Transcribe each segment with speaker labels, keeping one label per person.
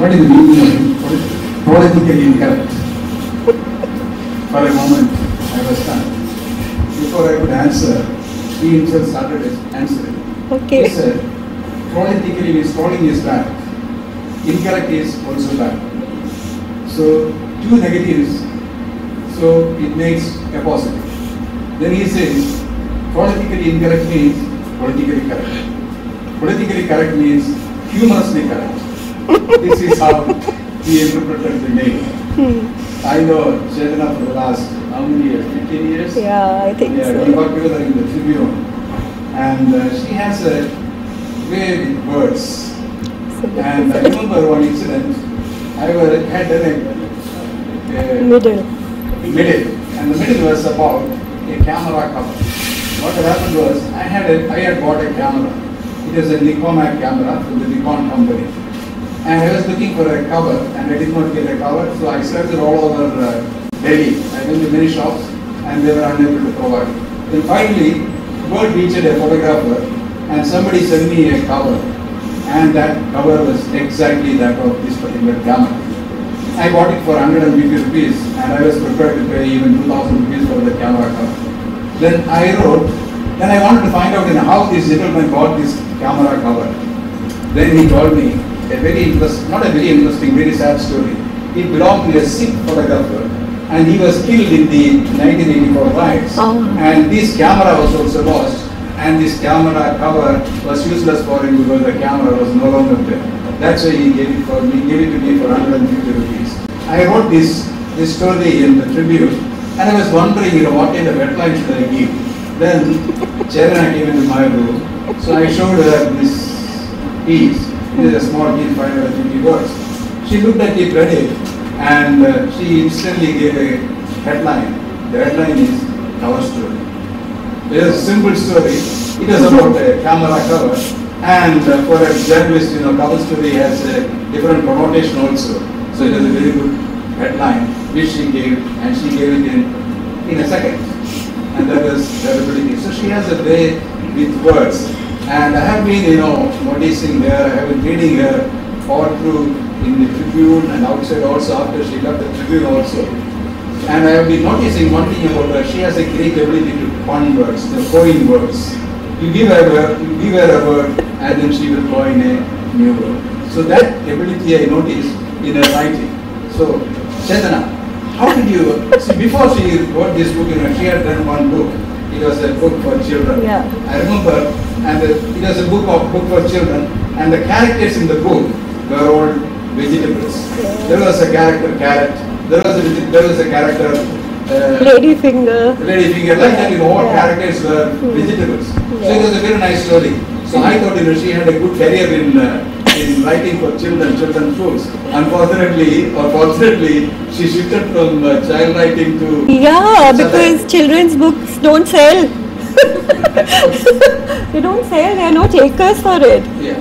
Speaker 1: what is the meaning of politically incorrect? For a moment, I was stunned. Before I could answer, he himself started answering.
Speaker 2: Okay.
Speaker 1: He said, politically means trolling is bad. Incorrect is also bad. So, two negatives, so it makes a positive. Then he says, politically incorrect means politically correct. Politically correct means humorously correct. This is how he interpreted the name. I know Chetna for the last, how many years? 15 years?
Speaker 2: Yeah, I think so.
Speaker 1: We worked together in the Tribune. And she has a way with words. And I remember one incident, I had done a
Speaker 2: middle.
Speaker 1: And the middle was about a camera cover. What had happened was, I had bought a camera. It was a Nikon camera from the Nikon company. And I was looking for a cover, and I did not get a cover, so I searched all over Delhi. I went to many shops, and they were unable to provide. Then finally, word reached a photographer, and somebody sent me a cover, and that cover was exactly that of this particular camera. I bought it for 150 rupees, and I was prepared to pay even 2,000 rupees for the camera cover. Then I wanted to find out how this gentleman got this camera cover. Then he told me a not a very interesting, very sad story. He belonged to a Sikh photographer, and he was killed in the 1984 riots. And this camera was also lost, and this camera cover was useless for him because the camera was no longer there. That's why he gave it to me for 150 rupees. I wrote this story in the Tribune, and I was wondering, what kind of headline should I give? Then Chetna came into my room, so I showed her this piece. It is a small piece, 550 words. She looked at it, read it, and she instantly gave a headline. The headline is Cover Story. It is a simple story. It is about a camera cover, and for a journalist, cover story has a different connotation also. So it is a very good headline, which she gave, and she gave it in a second. And that is her ability. So she has a way with words. And I have been, noticing her, I have been reading her all through in the Tribune and outside also after she left the Tribune also. And I have been noticing one thing about her, she has a great ability to pun words, coin words. You give her a word and then she will coin a new word. So that ability I noticed in her writing. So, Chetna, how did you, see before she wrote this book, she had done one book. It was a book for children.
Speaker 2: Yeah.
Speaker 1: I remember, and it was a book for children, and the characters in the book were all vegetables. Yeah. There was a character carrot. There was a character
Speaker 2: ladyfinger.
Speaker 1: Ladyfinger, like that. All characters were vegetables. So it was a very nice story. So I thought, she had a good career in writing for children's books. Unfortunately, or fortunately, she shifted from child writing to...
Speaker 2: Yeah, because children's books don't sell. They don't sell, there are no takers for it.
Speaker 1: Yeah.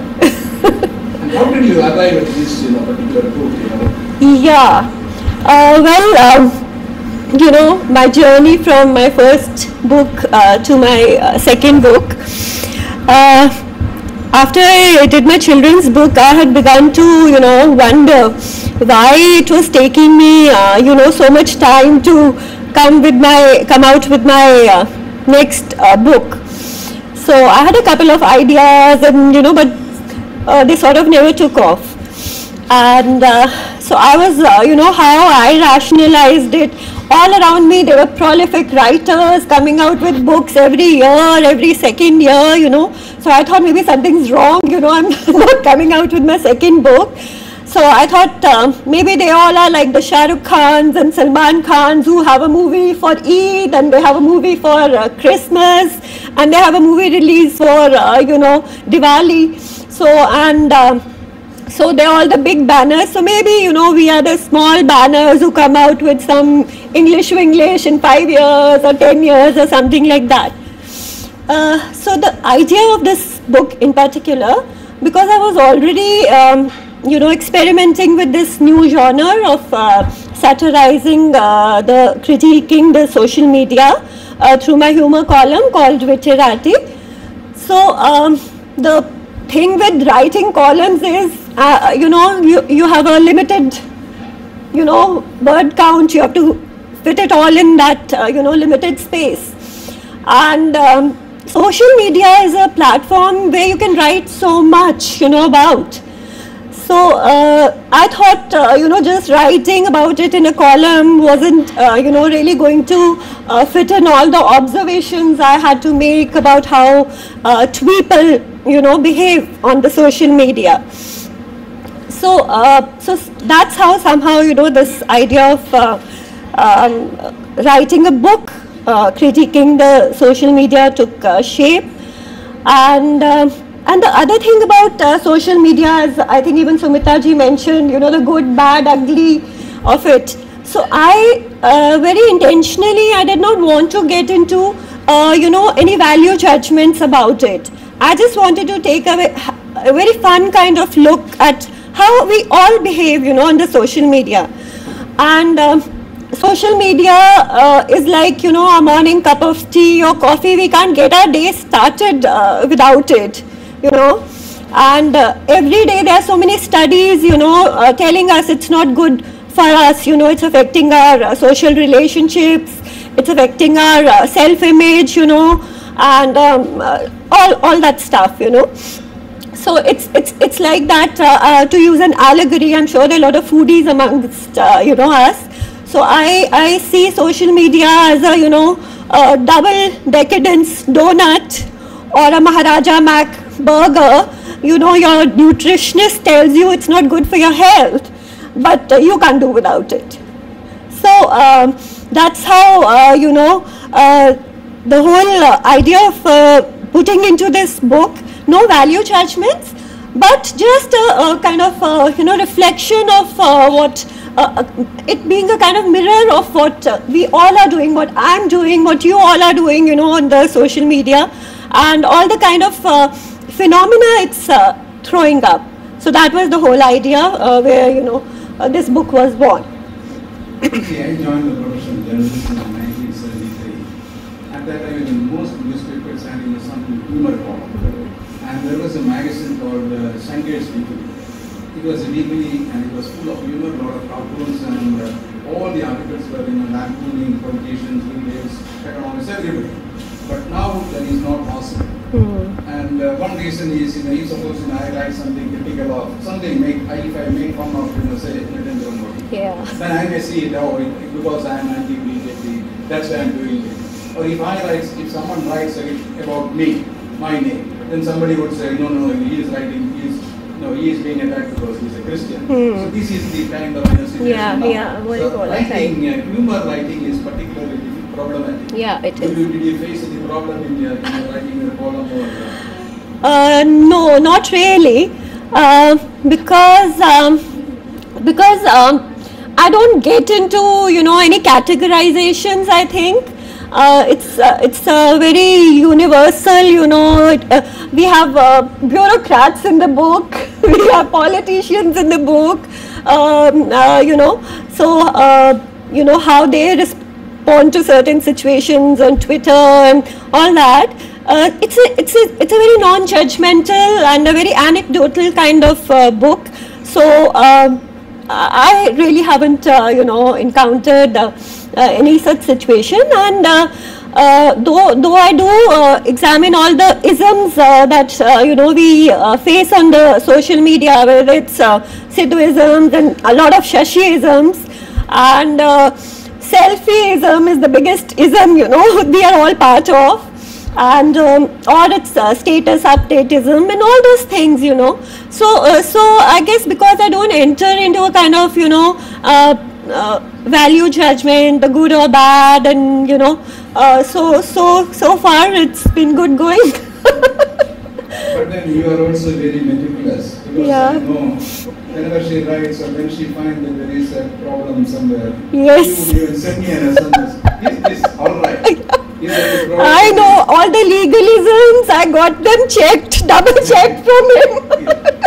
Speaker 1: And how did you arrive at this particular book?
Speaker 2: Yeah. My journey from my first book to my second book. After I did my children's book, I had begun to, wonder why it was taking me, so much time to come out with my next book. So I had a couple of ideas, and but they sort of never took off. And so I was, how I rationalized it. All around me, there were prolific writers coming out with books every year, every second year, So I thought maybe something's wrong, I'm not coming out with my second book. So I thought maybe they all are like the Shah Rukh Khans and Salman Khans who have a movie for Eid, and they have a movie for Christmas, and they have a movie release for, Diwali. So they're all the big banners. So maybe, we are the small banners who come out with some English to English in 5 years or 10 years or something like that. So the idea of this book in particular, because I was already, experimenting with this new genre of satirizing, critiquing the social media through my humor column called Literati. So the thing with writing columns is you have a limited, word count. You have to fit it all in that, limited space. And social media is a platform where you can write so much, about. So I thought, just writing about it in a column wasn't, really going to fit in all the observations I had to make about how people, behave on the social media. So that's how somehow, this idea of writing a book, critiquing the social media took shape. And the other thing about social media is, I think even Sumita ji mentioned, the good, bad, ugly of it. So I very intentionally, I did not want to get into, any value judgments about it. I just wanted to take a very fun kind of look at how we all behave, on the social media. And social media is like, a morning cup of tea or coffee. We can't get our day started without it, And every day there are so many studies, telling us it's not good for us, it's affecting our social relationships, it's affecting our self-image, and all that stuff, So it's like that, to use an allegory. I'm sure there are a lot of foodies amongst, us. So I see social media as a, a double decadence donut or a Maharaja Mac burger. Your nutritionist tells you it's not good for your health, but you can't do without it. So that's how, the whole idea of putting into this book, no value judgments, but just a kind of, reflection of what, it being a kind of mirror of what we all are doing, what I'm doing, what you all are doing, on the social media, and all the kind of phenomena it's throwing up. So that was the whole idea where, this book was born.
Speaker 1: See, I joined the profession of journalism in 1973. At that time, most newspapers had some humor column. And there was a magazine called Sange's Weekly. It was a weekly and it was full of humor, a lot of cartoons, and all the articles were lampooning politicians, leaders, economists, everybody. But now that is not possible. And one reason is, if suppose I write something critical of something, if I make fun of, say, Narendra Modi, then I may see it, because I am anti-BJP, that's why I am doing it. Or if someone writes about me, my name, then somebody would say, no, he is writing, he is being attacked because he is a Christian. So this is the kind of situation now. So writing, humor writing is particularly problematic.
Speaker 2: Yeah, it is.
Speaker 1: Did you face any problem in your writing your column or?
Speaker 2: No, not really, because I don't get into any categorizations. I think it's very universal. We have bureaucrats in the book, we have politicians in the book. So how they respond to certain situations on Twitter and all that. It's a very non-judgmental and a very anecdotal kind of book. So I really haven't encountered any such situation. And though I do examine all the isms that we face on the social media, whether it's Sidhuisms and a lot of Shashi-isms, and selfie-ism is the biggest ism, we are all part of, and or it's status updateism and all those things, So I guess because I don't enter into a kind of, value judgment, the good or bad, and so far it's been good going.
Speaker 1: But then you are also very meticulous, because I know whenever she writes or when she finds that there is a problem somewhere,
Speaker 2: yes,
Speaker 1: she would even send me an SMS. Is this all right?
Speaker 2: I know all the legalisms. I got them checked, double checked from him.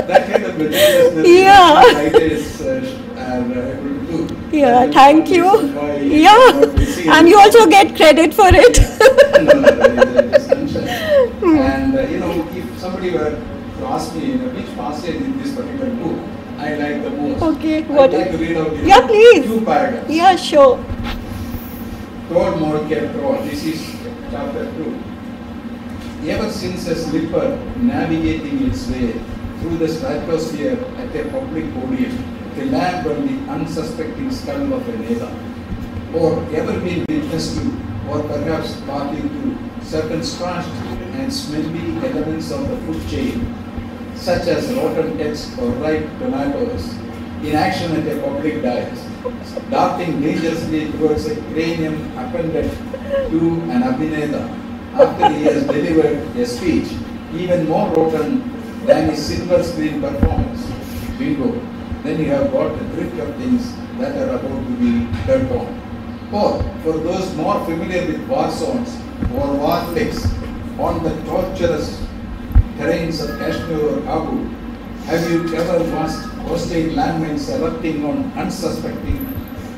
Speaker 1: That kind of meticulousness writers are able to do.
Speaker 2: Yeah, thank you. And you also get credit for it.
Speaker 1: No, that is a distinction. And if somebody were ask me which passage in this particular book I like the most.
Speaker 2: Okay,
Speaker 1: I'd
Speaker 2: what?
Speaker 1: like to read out
Speaker 2: Yeah, please.
Speaker 1: 2 paragraphs.
Speaker 2: Yeah, sure.
Speaker 1: Troll more care troll. This is chapter 2. Ever since a slipper navigating its way through the stratosphere at a public podium to land on the unsuspecting skull of a neighbor, or ever been witness to, or perhaps party to, certain scratched and smelly elements of the food chain, such as rotten eggs or ripe tomatoes, in action at a public dais, darting dangerously towards a cranium appended to an Abhineda after he has delivered a speech even more rotten than his silver screen performance. Bingo. Then you have got the drift of things that are about to be heard on. Or, for those more familiar with war zones or war flicks on the torturous terrains of Kashmir or Kabul, have you ever watched hostile landmines erupting on unsuspecting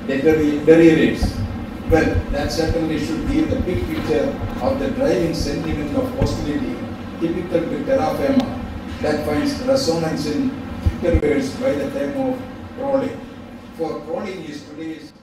Speaker 1: deterrents? Well, that certainly should give the big picture of the driving sentiment of hostility typical to terra firma that finds resonance in Twitter words by the time of trolling. For trolling is today's